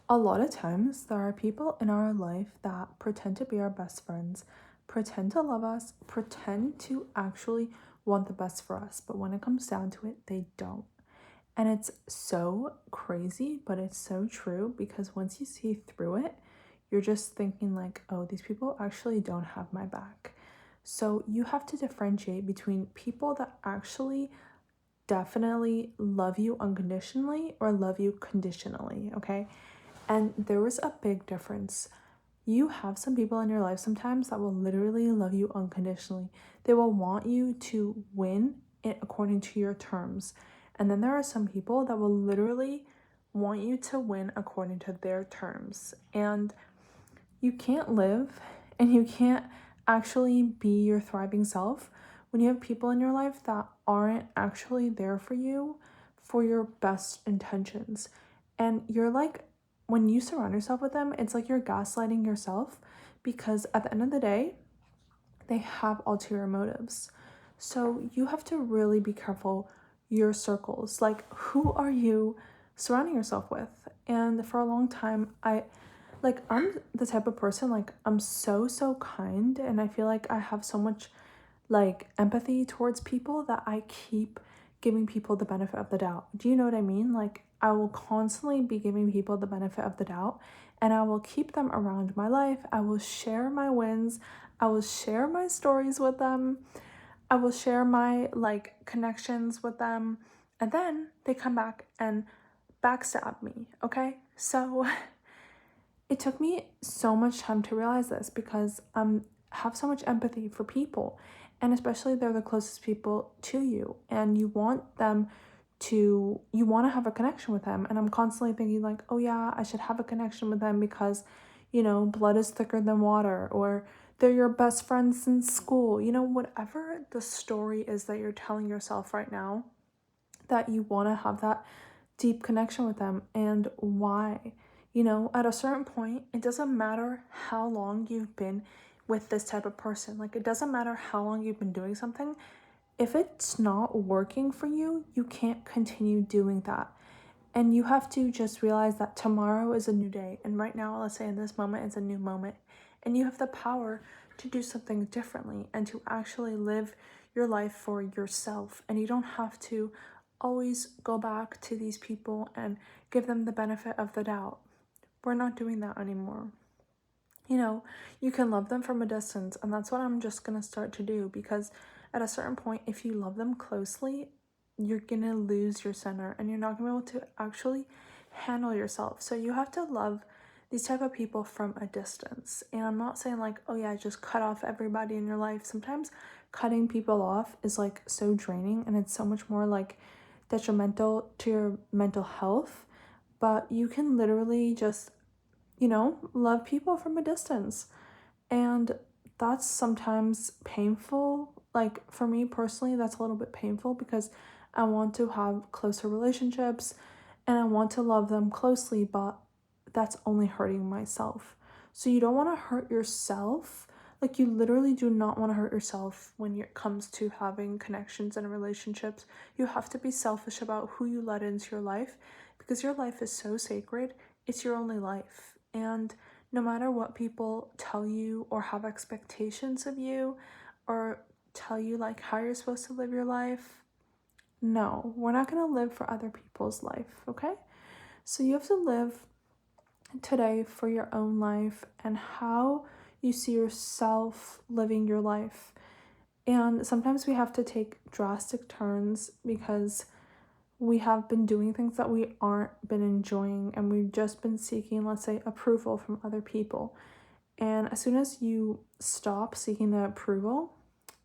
A lot of times, there are people in our life that pretend to be our best friends, pretend to love us, pretend to actually want the best for us, but when it comes down to it, they don't. And it's so crazy, but it's so true because once you see through it, you're just thinking, like, oh, these people actually don't have my back. So you have to differentiate between people that actually definitely love you unconditionally or love you conditionally, okay? And there was a big difference. You have some people in your life sometimes that will literally love you unconditionally. They will want you to win it according to your terms. And then there are some people that will literally want you to win according to their terms. And you can't live and you can't actually be your thriving self when you have people in your life that aren't actually there for you for your best intentions. And you're like, when you surround yourself with them, it's like you're gaslighting yourself because at the end of the day, they have ulterior motives. So you have to really be careful your circles. Like, who are you surrounding yourself with? And for a long time, I'm the type of person, like, I'm so kind, and I feel like I have so much like empathy towards people that I keep giving people the benefit of the doubt. Do you know what I mean? Like, I will constantly be giving people the benefit of the doubt, and I will keep them around my life. I will share my wins. I will share my stories with them. I will share my like connections with them. And then they come back and backstab me, okay? So it took me so much time to realize this because have so much empathy for people, and especially they're the closest people to you, and you want to have a connection with them. And I'm constantly thinking, like, oh yeah, I should have a connection with them because, blood is thicker than water, or they're your best friends since school. Whatever the story is that you're telling yourself right now, that you want to have that deep connection with them. And why? At a certain point, it doesn't matter how long you've been with this type of person. Like, it doesn't matter how long you've been doing something. If it's not working for you, you can't continue doing that. And you have to just realize that tomorrow is a new day. And right now, let's say in this moment, it's a new moment. And you have the power to do something differently and to actually live your life for yourself. And you don't have to always go back to these people and give them the benefit of the doubt. We're not doing that anymore. You can love them from a distance, and that's what I'm just gonna start to do, because at a certain point, if you love them closely, you're gonna lose your center and you're not gonna be able to actually handle yourself. So you have to love these type of people from a distance. And I'm not saying like, oh yeah, just cut off everybody in your life. Sometimes cutting people off is like so draining, and it's so much more like detrimental to your mental health. But you can literally just love people from a distance. And that's sometimes painful. Like, for me personally, that's a little bit painful because I want to have closer relationships and I want to love them closely, but that's only hurting myself. So you don't want to hurt yourself. Like, you literally do not want to hurt yourself when it comes to having connections and relationships. You have to be selfish about who you let into your life because your life is so sacred. It's your only life. And no matter what people tell you or have expectations of you or tell you like how you're supposed to live your life, no, we're not going to live for other people's life, okay? So you have to live today for your own life and how you see yourself living your life. And sometimes we have to take drastic turns because we have been doing things that we aren't been enjoying, and we've just been seeking, let's say, approval from other people. And as soon as you stop seeking the approval,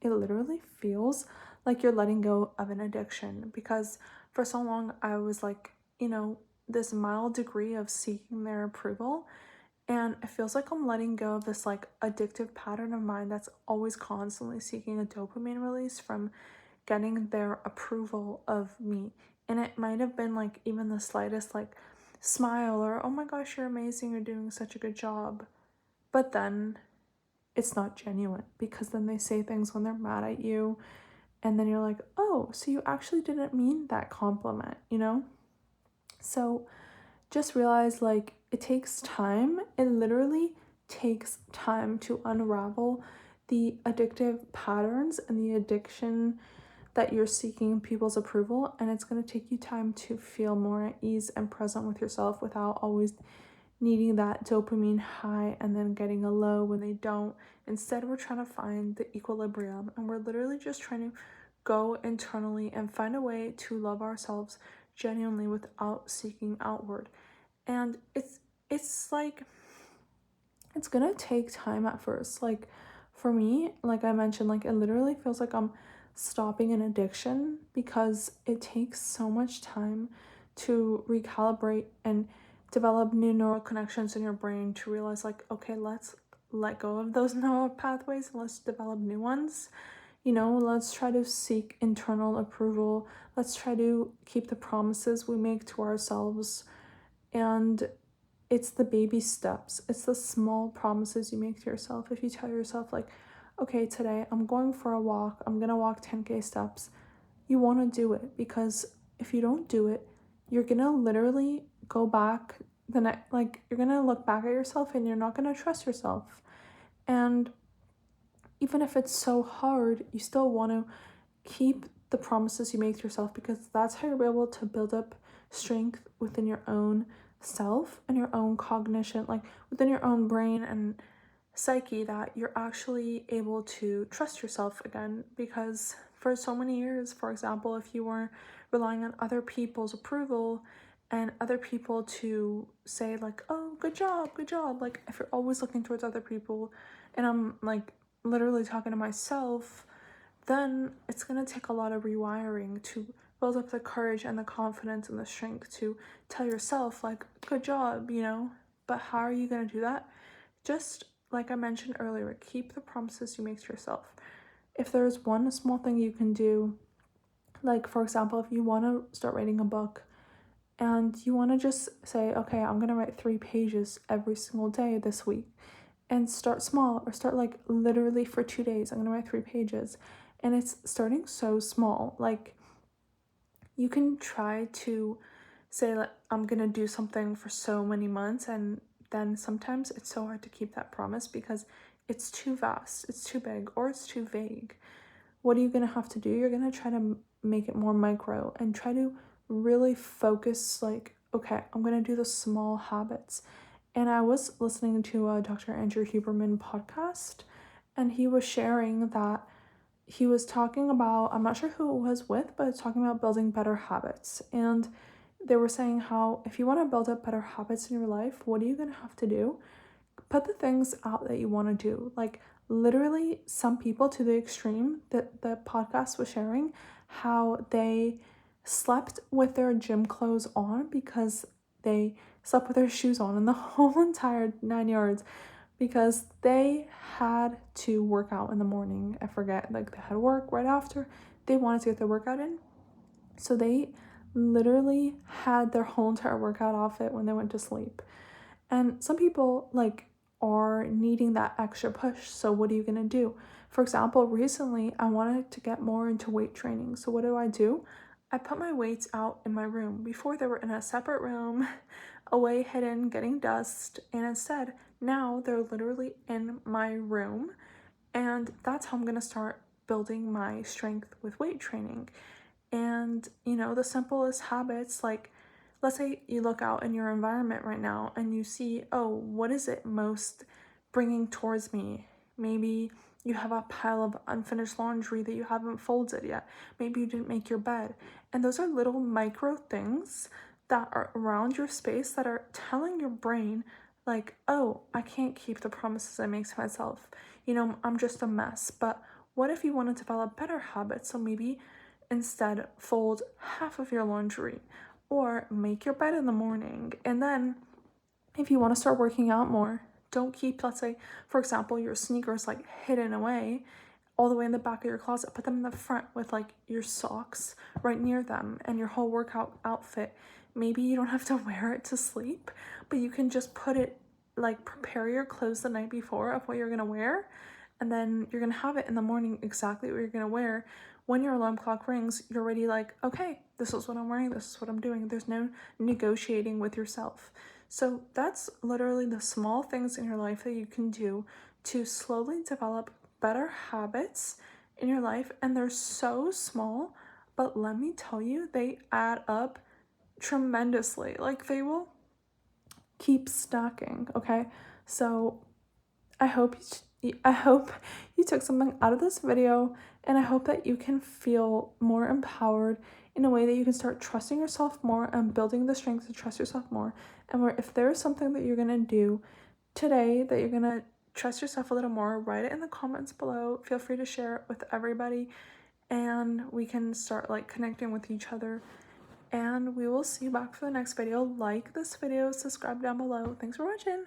it literally feels like you're letting go of an addiction, because for so long I was like, this mild degree of seeking their approval, and it feels like I'm letting go of this like addictive pattern of mine that's always constantly seeking a dopamine release from getting their approval of me. And it might have been like even the slightest like smile or, oh my gosh, you're amazing, you're doing such a good job. But then it's not genuine, because then they say things when they're mad at you. And then you're like, oh, so you actually didn't mean that compliment, So just realize, like, it takes time. It literally takes time to unravel the addictive patterns and the addiction that you're seeking people's approval, and it's going to take you time to feel more at ease and present with yourself without always needing that dopamine high and then getting a low when they don't. Instead, we're trying to find the equilibrium, and we're literally just trying to go internally and find a way to love ourselves genuinely without seeking outward. And it's like it's gonna take time at first. Like for me, like I mentioned, like it literally feels like I'm stopping an addiction because it takes so much time to recalibrate and develop new neural connections in your brain to realize like, okay, let's let go of those neural pathways and let's develop new ones. Let's try to seek internal approval. Let's try to keep the promises we make to ourselves. And it's the baby steps. It's the small promises you make to yourself. If you tell yourself, like, okay, today I'm going for a walk, I'm gonna walk 10K steps, you wanna do it, because if you don't do it, you're gonna literally go back you're gonna look back at yourself and you're not gonna trust yourself. And even if it's so hard, you still wanna keep the promises you make to yourself, because that's how you're able to build up strength within your own self and your own cognition, like within your own brain and psyche, that you're actually able to trust yourself again. Because for so many years, for example, if you were relying on other people's approval and other people to say like, oh, good job, like if you're always looking towards other people, and I'm like literally talking to myself, then it's going to take a lot of rewiring to build up the courage and the confidence and the strength to tell yourself, like, good job. But how are you going to do that? Just like I mentioned earlier, keep the promises you make to yourself. If there's one small thing you can do, like, for example, if you want to start writing a book and you want to just say, okay, I'm going to write 3 pages every single day this week, and start small, or start like literally for 2 days, I'm going to write 3 pages. And it's starting so small. Like, you can try to say that I'm gonna do something for so many months, and then sometimes it's so hard to keep that promise because it's too vast, it's too big, or it's too vague. What are you gonna have to do? You're gonna try to make it more micro and try to really focus, like, okay, I'm gonna do the small habits. And I was listening to a Dr. Andrew Huberman podcast, and he was sharing that he was talking about, I'm not sure who it was with, but talking about building better habits. And they were saying how if you want to build up better habits in your life, what are you going to have to do? Put the things out that you want to do. Like, literally, some people to the extreme that the podcast was sharing, how they slept with their gym clothes on because they slept with their shoes on and the whole entire 9 yards, because they had to work out in the morning. I forget, like they had work right after. They wanted to get their workout in. So they literally had their whole entire workout outfit when they went to sleep. And some people like are needing that extra push. So what are you gonna do? For example, recently I wanted to get more into weight training. So what do? I put my weights out in my room. Before, they were in a separate room, away hidden, getting dust, and instead now they're literally in my room. And that's how I'm gonna start building my strength with weight training. And the simplest habits, like, let's say you look out in your environment right now and you see, oh, what is it most bringing towards me? Maybe you have a pile of unfinished laundry that you haven't folded yet. Maybe you didn't make your bed. And those are little micro things that are around your space that are telling your brain, like, oh, I can't keep the promises I make to myself. I'm just a mess. But what if you want to develop better habits? So maybe instead fold half of your laundry, or make your bed in the morning. And then if you want to start working out more, don't keep, let's say, for example, your sneakers like hidden away all the way in the back of your closet. Put them in the front with like your socks right near them and your whole workout outfit. Maybe you don't have to wear it to sleep, but you can just put it, like, prepare your clothes the night before of what you're gonna wear, and then you're gonna have it in the morning exactly what you're gonna wear. When your alarm clock rings, you're already like, okay, this is what I'm wearing, this is what I'm doing. There's no negotiating with yourself. So that's literally the small things in your life that you can do to slowly develop better habits in your life. And they're so small, but let me tell you, they add up tremendously. Like they will keep stacking, okay? So I hope you took something out of this video, and I hope that you can feel more empowered in a way that you can start trusting yourself more and building the strength to trust yourself more. And where if there is something that you're gonna do today that you're gonna trust yourself a little more, write it in the comments below. Feel free to share it with everybody, and we can start like connecting with each other. And we will see you back for the next video. Like this video, subscribe down below. Thanks for watching.